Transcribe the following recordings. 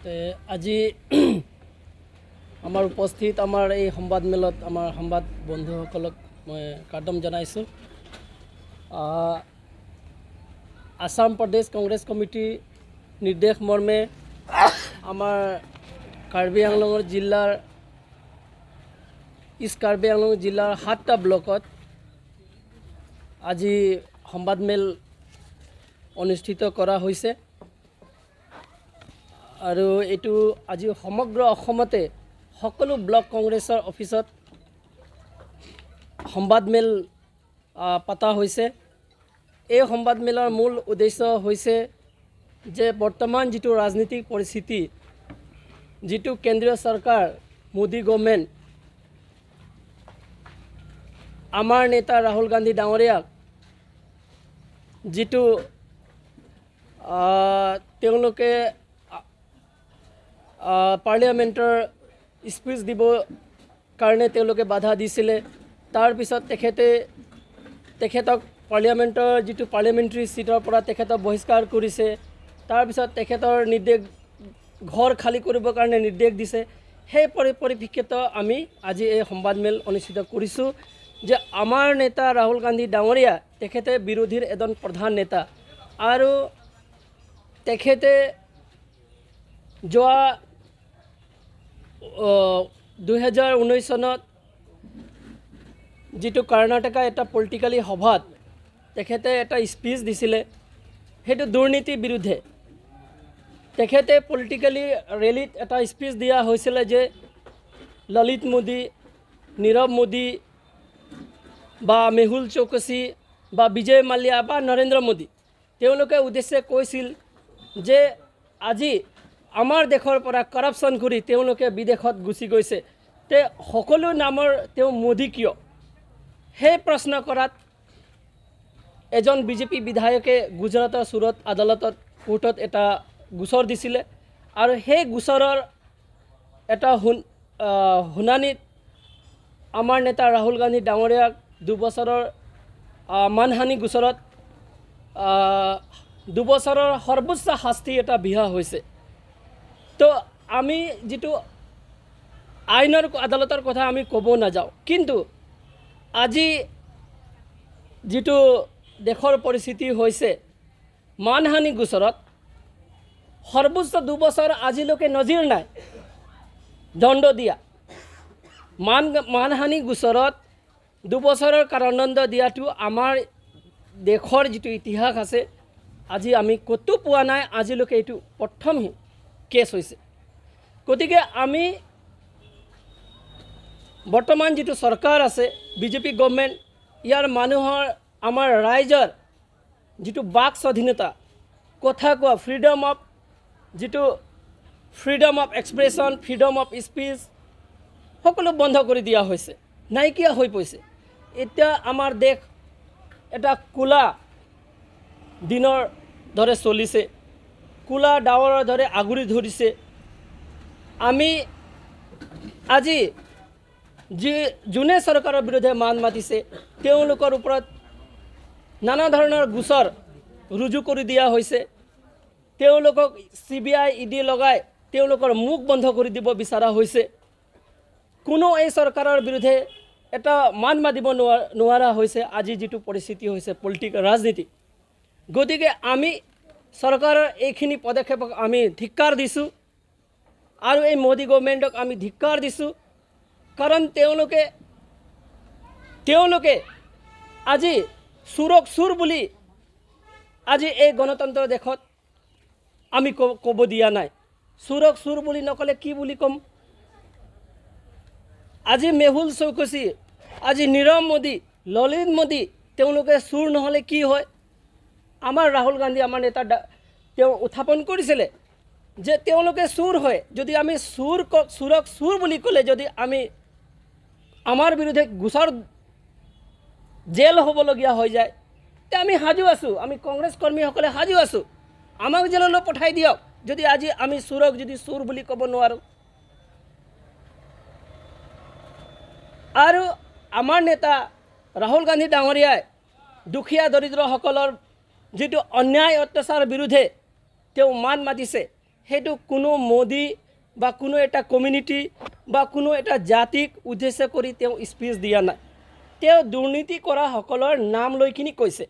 আজি আমাৰ উপস্থিত আমাৰ এই সংবাদ মেলত আমাৰ সংবাদ বন্ধুসকলক মই কাৰ্ডম জনাইছোঁ। আসাম প্ৰদেশ কংগ্ৰেছ কমিটি নিৰ্দেশ মৰ্মে আমাৰ কাৰ্বি আংলঙৰ জিলাৰ ইষ্ট কাৰ্বি আংলং জিলাৰ 7টা ব্লকত আজি সংবাদ মেল অনুষ্ঠিত কৰা হৈছে আৰু এইটো আজি সমগ্ৰ অসমতে সকলো ব্লক কংগ্ৰেছৰ অফিচত সংবাদ মেল পাতা হৈছে। এই সংবাদ মেলৰ মূল উদ্দেশ্য হৈছে যে বৰ্তমান যিটো ৰাজনীতিক পৰিস্থিতি, যিটো কেন্দ্ৰীয় চৰকাৰ মোদী গভৰ্ণমেণ্ট আমাৰ নেতা ৰাহুল গান্ধী ডাঙৰীয়াক যিটো তেওঁলোকে পাৰ্লিয়ামেণ্টৰ স্পীচ দিব কাৰণে তেওঁলোকে বাধা দিছিলে। তাৰপিছত তেখেতক পাৰ্লিয়ামেণ্টৰ যিটো পাৰ্লিয়ামেণ্টাৰী চিটৰ পৰা তেখেতক বহিষ্কাৰ কৰিছে। তাৰপিছত তেখেতৰ নিৰ্দেশ ঘৰ খালী কৰিবৰ কাৰণে নিৰ্দেশ দিছে। সেই পৰিপ্ৰেক্ষিতত আমি আজি এই সংবাদ মেল অনুষ্ঠিত কৰিছোঁ যে আমাৰ নেতা ৰাহুল গান্ধী ডাঙৰীয়া তেখেতে বিৰোধীৰ এজন প্ৰধান নেতা আৰু তেখেতে যোৱা 2019 চনত যিটো কৰ্ণাটকা এটা পলিটিকেলি সভাত তেখেতে এটা স্পীচ দিছিলে, সেইটো দুৰ্নীতিৰ বিৰুদ্ধে। তেখেতে পলিটিকেলি ৰেলীত এটা স্পীচ দিয়া হৈছিলে যে ললিত মোদী, নীৰৱ মোদী বা মেহুল চৌকসী বা বিজয় মাল্যা বা নৰেন্দ্ৰ মোদী তেওঁলোকে উদ্দেশ্যে কৈছিল যে আজি আমাৰ দেশৰ পৰা কৰাপশ্যন কৰি তেওঁলোকে বিদেশত গুচি গৈছে, তে সকলো নামৰ তেওঁ মোদী কিয়? সেই প্ৰশ্ন কৰাত এজন বিজেপি বিধায়কে গুজৰাটৰ সুৰত আদালতত কোৰ্টত এটা গোচৰ দিছিলে আৰু সেই গোচৰৰ এটা শুনানিত আমাৰ নেতা ৰাহুল গান্ধী ডাঙৰীয়াক 2 বছৰৰ মানহানি গোচৰত 2 বছৰৰ সৰ্বোচ্চ শাস্তি এটা বিহা হৈছে। তো আমি যিটো আইনৰ আদালতৰ কথা আমি ক'ব নাযাওঁ, কিন্তু আজি যিটো দেশৰ পৰিস্থিতি হৈছে মানহানি গোচৰত সৰ্বোচ্চ 2 বছৰ আজিলৈকে নজিৰ নাই দণ্ড দিয়া। মানহানি গোচৰত 2 বছৰৰ কাৰাদণ্ড দিয়াটো আমাৰ দেশৰ যিটো ইতিহাস আছে আজি আমি ক'তো পোৱা নাই। আজিলৈকে এইটো প্ৰথম কেছ হৈছে। গতিকে আমি বৰ্তমান যিটো চৰকাৰ আছে বিজেপি গভৰ্ণমেণ্ট, ইয়াৰ মানুহৰ আমাৰ ৰাইজৰ যিটো বাক স্বাধীনতা, কথা কোৱা freedom of expression, freedom of speech সকলো বন্ধ কৰি দিয়া হৈছে, নাইকিয়া হৈ পৰিছে। এতিয়া আমাৰ দেশ এটা কোলা দিনৰ দৰে চলিছে, কোলা ডাৱৰৰ দৰে আগুৰি ধৰিছে। আমি আজি যোনে চৰকাৰৰ বিৰুদ্ধে মান মাতিছে তেওঁলোকৰ ওপৰত নানা ধৰণৰ গোচৰ ৰুজু কৰি দিয়া হৈছে। তেওঁলোকক CBI ED লগাই তেওঁলোকৰ মুখ বন্ধ কৰি দিব বিচৰা হৈছে। কোনো এই চৰকাৰৰ বিৰুদ্ধে এটা মান মাতিব নোৱাৰা হৈছে আজি যিটো পৰিস্থিতি হৈছে পলিটিকেল ৰাজনীতি। গতিকে আমি চৰকাৰৰ এইখিনি পদক্ষেপক আমি ধিক্কাৰ দিছোঁ আৰু এই মোদী গভৰ্ণমেণ্টক আমি ধিক্কাৰ দিছোঁ, কাৰণ তেওঁলোকে আজি চোৰক চোৰ বুলি আজি এই গণতন্ত্ৰ দেশত আমি ক'ব দিয়া নাই। চোৰক চোৰ বুলি নক'লে কি বুলি ক'ম? আজি মেহুল চৌকসী, আজি নীৰৱ মোদী, ললিত মোদী তেওঁলোকে চোৰ নহ'লে কি হয়? আমাৰ ৰাহুল গান্ধী আমাৰ নেতা তেওঁ উত্থাপন কৰিছিলে যে তেওঁলোকে চোৰ হয়। যদি আমি চোৰক চোৰ বুলি ক'লে যদি আমাৰ বিৰুদ্ধে গোচৰ জেল হ'বলগীয়া হৈ যায়, তে আমি সাজু আছোঁ, আমি কংগ্ৰেছ কৰ্মীসকলে সাজু আছোঁ, আমাক জেললৈ পঠাই দিয়ক যদি আজি আমি চোৰক যদি চোৰ বুলি ক'ব নোৱাৰোঁ। আৰু আমাৰ নেতা ৰাহুল গান্ধী ডাঙৰীয়াই দুখীয়া দৰিদ্ৰসকলৰ যিটো অন্যায় অত্যাচাৰ বিৰুদ্ধে তেওঁ মান মাতিছে, সেইটো কোনো মোদী বা কোনো এটা কমিউনিটি বা কোনো এটা জাতিক উদ্দেশ্য কৰি তেওঁ স্পীচ দিয়া নাই। তেওঁ দুৰ্নীতি কৰা সকলৰ নাম লৈ কিনি কৈছে।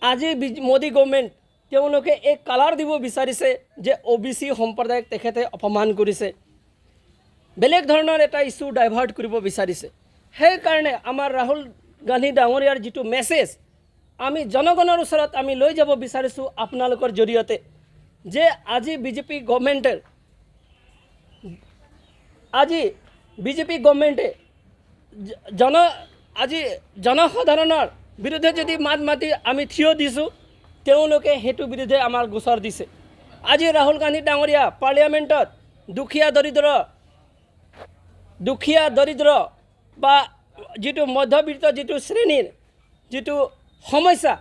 আজি মোদী গভৰ্ণমেণ্ট তেওঁলোকে এই কালাৰ দিব বিচাৰিছে যে OBC সম্প্ৰদায়ক তেখেতে অপমান কৰিছে, বেলেগ ধৰণৰ এটা ইস্যু ডাইভাৰ্ট কৰিব বিচাৰিছে। সেইকাৰণে আমাৰ ৰাহুল গান্ধী ডাঙৰীয়াৰ যিটো মেছেজ আমি জনগণৰ ওচৰত আমি লৈ যাব বিচাৰিছোঁ আপোনালোকৰ জৰিয়তে, যে আজি বিজেপি গভৰ্ণমেণ্টে আজি জনসাধাৰণৰ বিৰুদ্ধে যদি মাত মাতি আমি থিয় দিছোঁ, তেওঁলোকে সেইটো বিৰুদ্ধে আমাৰ গোচৰ দিছে। আজি ৰাহুল গান্ধী ডাঙৰীয়া পাৰ্লিয়ামেণ্টত দুখীয়া দৰিদ্ৰ বা যিটো মধ্যবিত্ত যিটো শ্ৰেণীৰ যিটো সমস্যা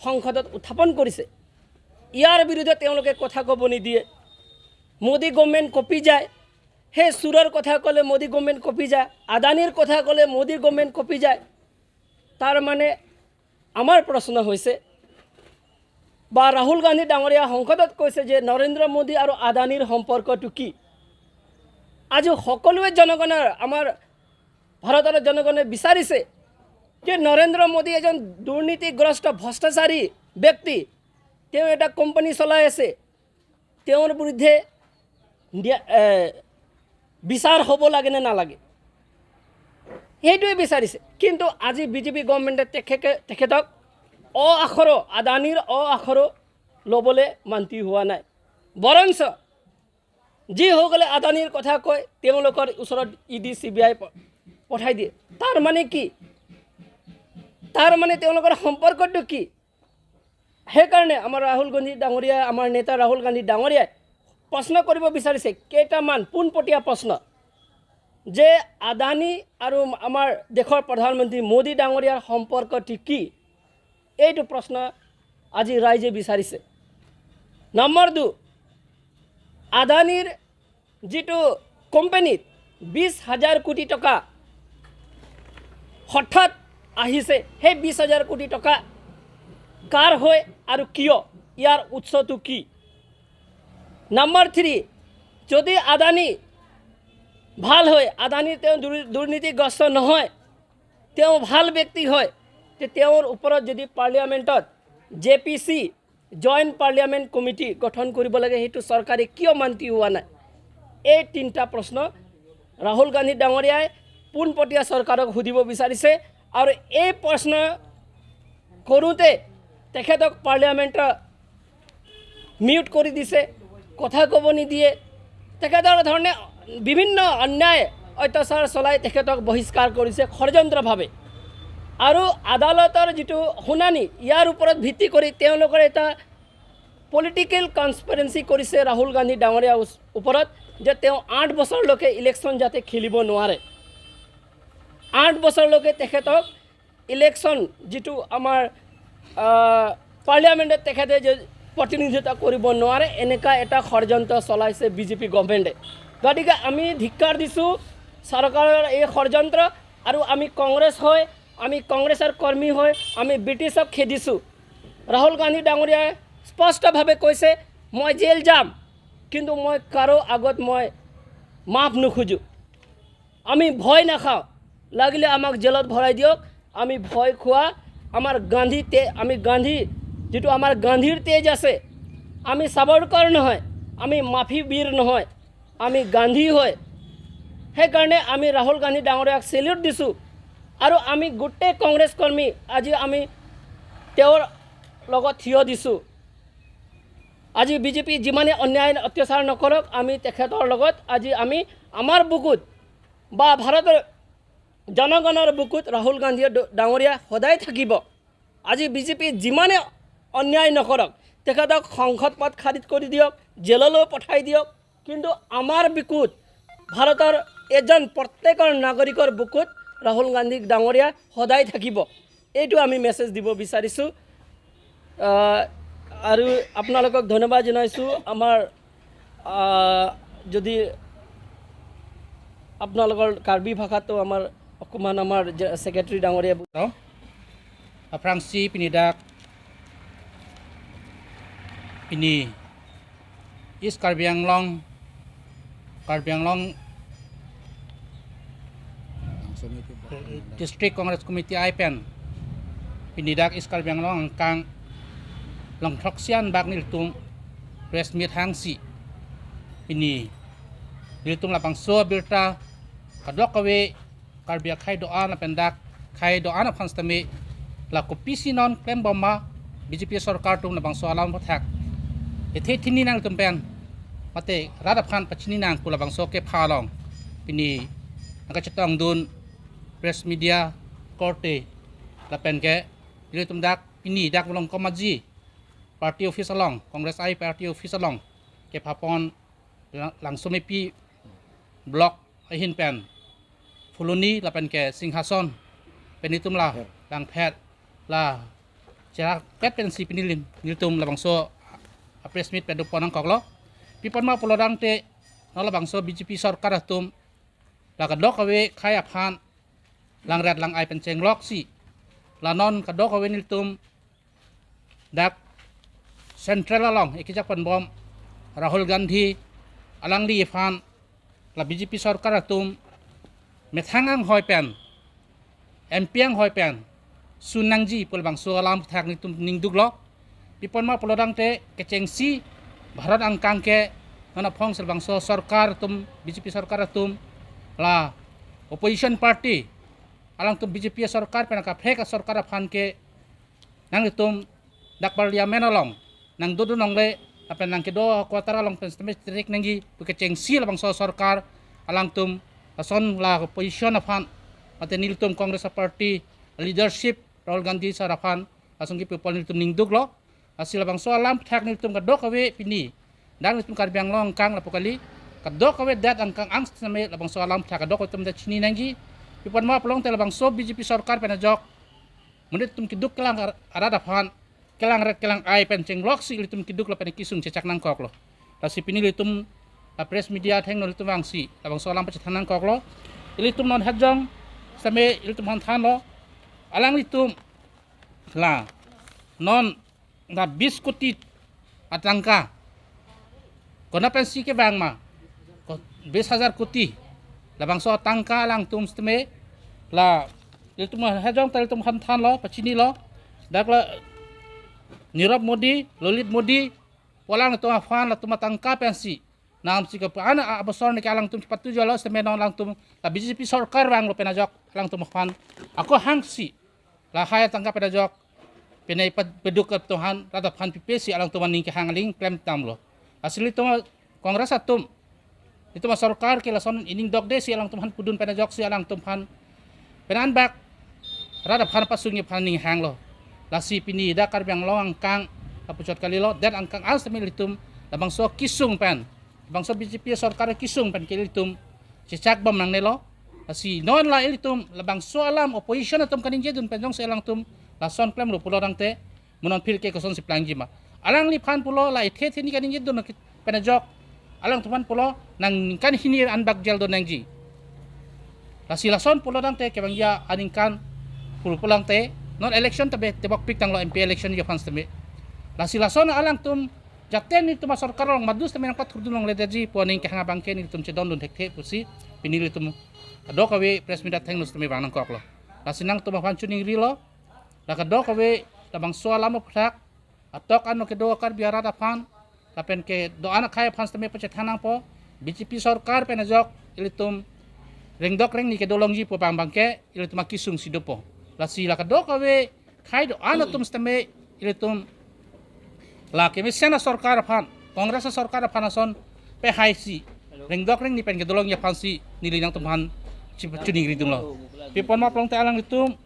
সংসদত উত্থাপন কৰিছে, ইয়াৰ বিৰুদ্ধে তেওঁলোকে কথা ক'ব নিদিয়ে। মোদী গভৰ্ণমেণ্ট কঁপি যায়। সেই চুৰৰ কথা ক'লে মোদী গভৰ্ণমেণ্ট কঁপি যায়, আদানীৰ কথা ক'লে মোদী গভৰ্ণমেণ্ট কঁপি যায়। তাৰ মানে আমাৰ প্ৰশ্ন হৈছে, বা ৰাহুল গান্ধী ডাঙৰীয়া সংসদত কৈছে যে নৰেন্দ্ৰ মোদী আৰু আদানীৰ সম্পৰ্কটো কি। আজি সকলোৱে জনগণৰ আমাৰ ভাৰতৰ জনগণে বিচাৰিছে যে নৰেন্দ্ৰ মোদী এজন দুৰ্নীতিগ্ৰস্ত ভ্ৰষ্টাচাৰী ব্যক্তি, তেওঁ এটা কোম্পানী চলাই আছে, তেওঁৰ বিৰুদ্ধে বিচাৰ হ'ব লাগে নে নালাগে, সেইটোৱে বিচাৰিছে। কিন্তু আজি বিজেপি গভৰ্ণমেণ্টে তেখেতক আদানীৰ আখৰো ল'বলৈ মান্তি হোৱা নাই। বৰঞ্চ যিসকলে আদানীৰ কথা কয় তেওঁলোকৰ ওচৰত ED CBI পঠাই দিয়ে। তাৰ মানে কি? তাৰ মানে তেওঁলোকৰ সম্পৰ্কটো কি? সেইকাৰণে আমাৰ ৰাহুল গান্ধী ডাঙৰীয়াই, আমাৰ নেতা ৰাহুল গান্ধী ডাঙৰীয়াই প্ৰশ্ন কৰিব বিচাৰিছে কেইটামান পোনপটীয়া প্ৰশ্ন, যে আদানী আৰু আমাৰ দেশৰ প্ৰধানমন্ত্ৰী মোদী ডাঙৰীয়াৰ সম্পৰ্কটো কি? এইটো প্ৰশ্ন আজি ৰাইজে বিচাৰিছে। নম্বৰ 2, আদানীৰ যিটো কোম্পানীত 20,000 কোটি টকা হঠাৎ আহিছে, সেই 20,000 কোটি টকা কাৰ হয় আৰু কিয়, ইয়াৰ উৎসটো কি? নম্বৰ 3, যদি আদানী ভাল হয়, আদানী তেওঁ দুৰ্নীতিগ্ৰস্ত নহয়, তেওঁ ভাল ব্যক্তি হয়, তে তেওঁৰ ওপৰত যদি পাৰ্লিয়ামেণ্টত JPC জইণ্ট পাৰ্লিয়ামেণ্ট কমিটি গঠন কৰিব লাগে, সেইটো চৰকাৰে কিয় মান্তি হোৱা নাই? এই 3টা প্ৰশ্ন ৰাহুল গান্ধী ডাঙৰীয়াই পোনপটীয়া চৰকাৰক সুধিব বিচাৰিছে। আৰু এই প্ৰশ্ন কৰোঁতে তেখেতক পাৰ্লিয়ামেণ্টত মিউট কৰি দিছে, কথা ক'ব নিদিয়ে। তেখেতৰ ধৰণে বিভিন্ন অন্যায় অত্যাচাৰ চলাই তেখেতক বহিষ্কাৰ কৰিছে ষড়যন্ত্ৰভাৱে। আৰু আদালতৰ যিটো শুনানি, ইয়াৰ ওপৰত ভিত্তি কৰি তেওঁলোকৰ এটা পলিটিকেল কনস্পিৰেঞ্চি কৰিছে ৰাহুল গান্ধী ডাঙৰীয়াৰ ওপৰত, যে তেওঁ 8 বছৰলৈকে ইলেকশ্যন যাতে খেলিব নোৱাৰে, 8 বছৰলৈকে তেখেতক ইলেকশ্যন যিটো আমাৰ পাৰ্লিয়ামেণ্টত তেখেতে যে প্ৰতিনিধিত্ব কৰিব নোৱাৰে, এনেকুৱা এটা ষড়যন্ত্ৰ চলাইছে বিজেপি গভৰ্ণমেণ্টে। গতিকে আমি ধিক্কাৰ দিছোঁ চৰকাৰৰ এই ষড়যন্ত্ৰ। আৰু আমি কংগ্ৰেছ হয়, আমি কংগ্ৰেছৰ কৰ্মী হয় আমি ব্ৰিটিছক খেদিছোঁ। ৰাহুল গান্ধী ডাঙৰীয়াই স্পষ্টভাৱে কৈছে, মই জেল যাম, কিন্তু মই কাৰো আগত মই মাফ নোখোজোঁ। আমি ভয় নাখাওঁ, লাগিলে আমাক জেলত ভৰাই দিয়ক, আমি ভয় খোৱা আমাৰ গান্ধী যিটো আমাৰ গান্ধীৰ তেজ আছে, আমি সাবৰকৰ নহয়, আমি মাফি বীৰ নহয়, আমি গান্ধী হয়। সেইকাৰণে আমি ৰাহুল গান্ধী ডাঙৰীয়াক চেলিউট দিছোঁ। আৰু আমি গোটেই কংগ্ৰেছ কৰ্মী আজি আমি তেওঁৰ লগত থিয় দিছোঁ। আজি বিজেপি যিমানে অন্যায় অত্যাচাৰ নকৰক, আমি তেখেতৰ লগত আজি আমি আমাৰ বুকুত বা ভাৰতৰ জনগণৰ বুকুত ৰাহুল গান্ধী ডাঙৰীয়া সদায় থাকিব। আজি বিজেপি যিমানে অন্যায় নকৰক, তেখেতক সংসদ পদ খাৰিজ কৰি দিয়ক, জেললৈ পঠাই দিয়ক, কিন্তু আমাৰ বুকুত ভাৰতৰ এজন প্ৰত্যেকৰ নাগৰিকৰ বুকুত ৰাহুল গান্ধী ডাঙৰীয়া সদায় থাকিব। এইটো আমি মেছেজ দিব বিচাৰিছোঁ। আৰু আপোনালোকক ধন্যবাদ জনাইছোঁ। আমাৰ যদি আপোনালোকৰ কাৰ্বি ভাষাটো আমাৰ অকণমান আমাৰ ছেক্ৰেটাৰী ডাঙৰীয়া Frangsi pinidak ini East Karbi Anglong District Congress Committee IPEN pinidak East Karbi Anglong angkang long proksian bak niltum press meet hangsi ini niltum lapang so birta kadok kawe Karbi khai doa na pendak khai doa na panstami la kopisi non klem bomba BJP sarkar tum na bang so alam pathak ethe thini nang tumpen mate radap khan pachini nang pula bang so ke phalong pini angka chetang dun press media korte lapen ke ile tum dak pini dak long komaji party office along congress I party office along ke phapon langsung pi block ahin pen fuluni lapen ke singhason penitum la lang phet la jarak pet pensi pinilin niltum la bangso press meet pedu ponang koklo pipon ma polodang te no la bangso BJP sarkar atum la kadok awe khaya phan lang red lang ai penceng lok si la non kadok awe niltum dak central along ikijak pon bom Rahul Gandhi alang di phan la BJP sarkar atum methangang hoi pen MPang hoi pen sunangji pul bang so alam thak ni tum ning duglo pipon ma polodang te kecengsi bharat angkang ke nana phong sel bang so sarkar tum BJP sarkar tum la opposition party alang tum BJP sarkar penaka phek sarkar phan ke nang tum dak parliamen along nang dudu nong le apen nang ke do kwatara along pen strik nangji kecengsi la bang so sarkar alang tum ason la opposition phan mate nil tum congress party leadership Rahul Gandhi sarafan asung ki people niltum ningdug lo asila bang so alam thak niltum kadok awe pini dang niltum Karbi Anglong kang lapokali kadok awe dat angkang angst name labang so alam thak kadok tum da chini nangji pipon ma pelong tel bang so BJP sarkar penajok menit tum kiduk kelang arada fan kelang red kelang ai penceng lok si litum kiduk la pen kisung cecak nang kok lo lasi pini litum press media theng no litum wangsi labang so alam pecethan nang kok lo litum non hajong same litum han than lo alang litum la non na biskutit atangka kona pensi ke bang ma ko 20,000 kuti la bang so tangka alang tum stme la litum hajong tal tum han than lo pachini lo dak la Nirav Modi Lolit Modi walang tum afan la tum tangka pensi nam si ka ana abasor ni alang tum patu jalo stme non lang tum la BJP sarkar bang lo penajok alang tum afan ako hangsi la haya tangka pada jok penai peduk ke Tuhan rata phan pipesi alang tuman ning ke hangling klem tam lo asli tu kongres atum itu ma sarkar ke lason ining dog de si alang tuman pudun pada jok si alang tuman penan bak rata phan pasungnya phan ning hang lo lasi pini da Karbi Anglong angkang apucot kali lo dan angkang as temilitum labang so kisung pen bang so BJP sarkar kisung pen kilitum cecak bam nang nelo si non la ilitum labang so alam opposition atum kanin jedun penjong se alang tum la son klem lo pulo dang te monon pil ke koson si plangji ma alang li phan pulo la ithe thini kanin jedun penajok alang tuman pulo nang kan hini anbak jel do nangji la si la son pulo dang te ke bang ya aning kan pulang te non election tabe tebak pik tang lo MP election ya fans teme la si la son alang tum jaten itu masor karong madus teme nang pat hurdulong ledaji poning ke hanga bangke ni tum cedon dun thek pusi pinili tum kadok awe press media theng nus teme bang nang kok lo la sinang tum fan chuning ri lo la kadok awe labang so alam phak atok anu ke do kar biara da fan tapen ke do anak kaya fans teme pecet hanang po BJP sarkar penajok ilitum rengdok reng ni ke dolong ji po bang bangke ilitum kisung sidopo la si la kadok awe khai do anak tum teme ilitum la ke mesena sarkar fan kongres sarkar panason pe hai si rengdok reng ni pen ke dolong ya fansi nilinang tumhan chuning ri dum lo pipon ma plong te alang itum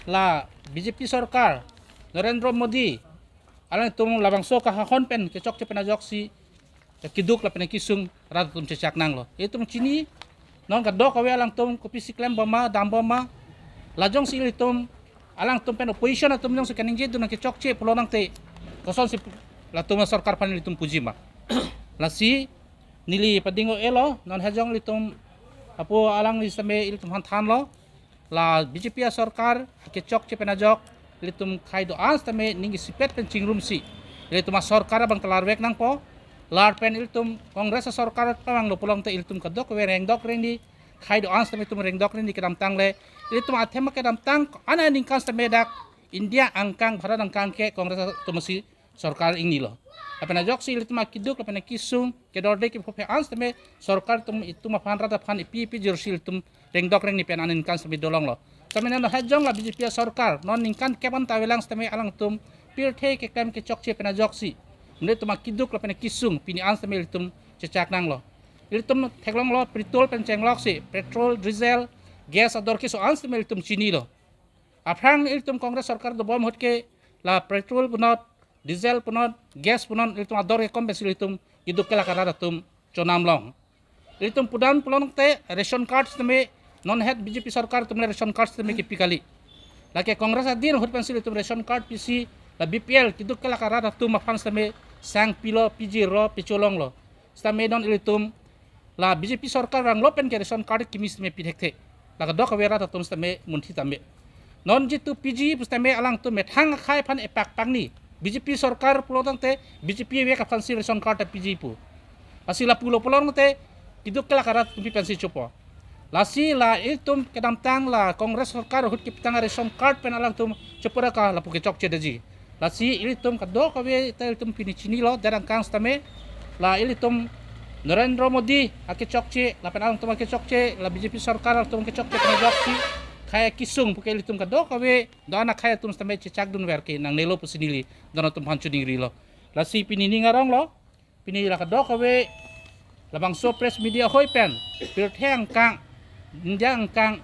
la BJP sarkar Narendra Modi alang itum labang so ka hon pen ke chok che penajok si kiduk la pen kisung rat tum cecak nang lo itum chini non kadok awe alang tum kopi siklem bama dam bama lajong si itum alang tum pen opposition atum jong se kaning je dun ke chok che pulo nang te koson si la tum sarkar pan itum pujima la si nili padingo elo non hajong litum apo alang li same itum han than lo la BJP sarkar ke chok che penajok litum khai do ans tame ningi sipet pen chingrum si litum sarkar bang telarwek nang po lar pen iltum kongres sarkar pamang lo pulang te iltum kadok we reng dok reng di khai do ans tame tum reng dok reng di kedam tang le iltum athema kedam tang ana ning kan medak India angkang Bharat angkang ke kongres tumasi sarkar ingni lo apena joksi iltum akiduk apena kisung kedorde ki phe ans tame sarkar tum itum afan rata fan ipi jursil tum reng dok reng ni pen anin kan sabi dolong lo tame na hajong la BJP sarkar non ningkan kepan tawelang tame alang tum pirthe ke kem ke chokche pena joksi Mune tuma kiduk la pena kisung pini ans tame iltum cecak nang lo iltum theklong lo petrol penceng lok si petrol diesel gas ador ki so ans tame iltum chini lo aprang iltum kongres sarkar do bom hotke la petrol punot diesel punot gas punot iltum ador ke kompensasi iltum kiduk ke la karada tum chonam long iltum pudan pulong te ration card tame non head BJP sarkar tumle ration card tame ki pikali lake kongres adin hot pensil iltum ration card PC la BPL kiduk ke la karada tum afan tame sang pilo PG ro picholong lo stame don ilitum la BJP sarkar rang lopen ke ration card kimis me pidhekte la dok wera ta tum stame munthi tame non jitu PG pustame alang tu methang khai phan epak pangni BJP sarkar pulotang te BJP we ka fansi ration card ta PG pu asila pulo pulong te kiduk ke la karat tumpi pensi chopo lasi la iltum kedam tang la kongres sarkar hut kiptang ration card pen alang tum chopora ka la puke chok chedaji lasi ilitum kadok kawe ta iltum pini chini lo darang kang stame la ilitum Narendra Modi ake chokche la penang tum ake chokche la BJP sarkar tum ake chokche pena joksi kaya kisung puke ilitum kadok kawe dona kaya tum stame cecak dun werke nang nelo pusinili dona tum hanchu dingri lo lasi pini ningarong lo pini la kadok kawe labang so press media hoi pen pirtheng kang njang kang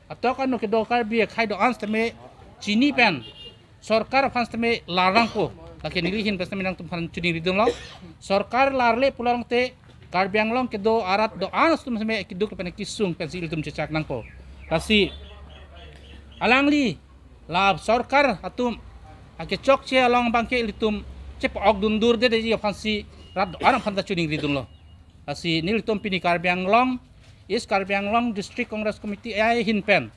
atokan no kedokar bi khai do ans tame chini pen sarkar fans tame larang ko laki nilihin pas tame nang tum han chuni ridum lo sarkar larle pulang te karbiang long ke do arat do ans tum tame kiduk pen kisung pensil tum cecak nang ko kasi alangli la sarkar atum ake chok che along bangke litum cep ok dundur de ji fansi rat aram phanta chuni ridum lo asi nil tum pini karbiang long is karbiang long district congress committee ai hin pen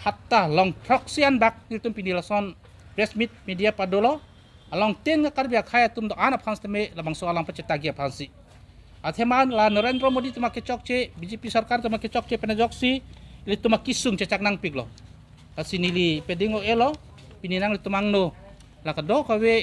hatta long proxian bak niltum pinilason press meet media padolo along ten karbia khaya tum do ana phans teme labang so alang pacetagi phansi atheman la Narendra Modi tuma ke chokche BJP sarkar tuma ke chokche pena joksi ili tuma kisung cecak nang piglo asinili pedingo elo pininang litumangno la kado kawe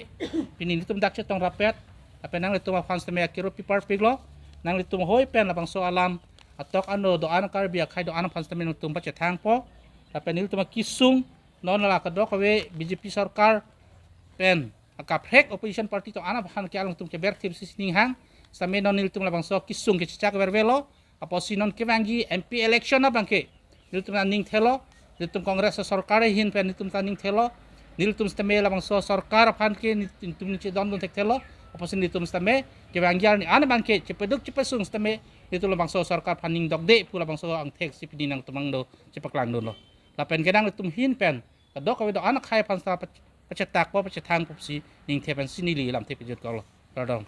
pinini tum dakche tong rapet apenang lituma phans teme akiro pipar piglo nang litum hoi pen labang so alam atok ano do ana karbia khai do ana phans teme tum pacetang po apenil tuma kisung non la kadok kawe BJP sarkar pen akaprek opposition party to ana han kyalong tum ke bertim sisning hang same non nil tum labang so kisung ke cecak bervelo aposi non ke wangi MP election na bangke nil tum ning thelo nil tum kongres sarkar hin pen nil tum taning thelo nil tum stame labang so sarkar phan ke nil tum ni don don tek thelo aposi nil tum stame ke wangi ni ana bangke cepeduk cepesung stame nil tum labang so sarkar phaning dokde pula bang so ang tek sipini nang tumang do cepaklang do lo lapen kedang litum hin pen kadok kawe do anak khai pansa pacetak po pacetang popsi ning tepen sinili lam tepijut kalo pardon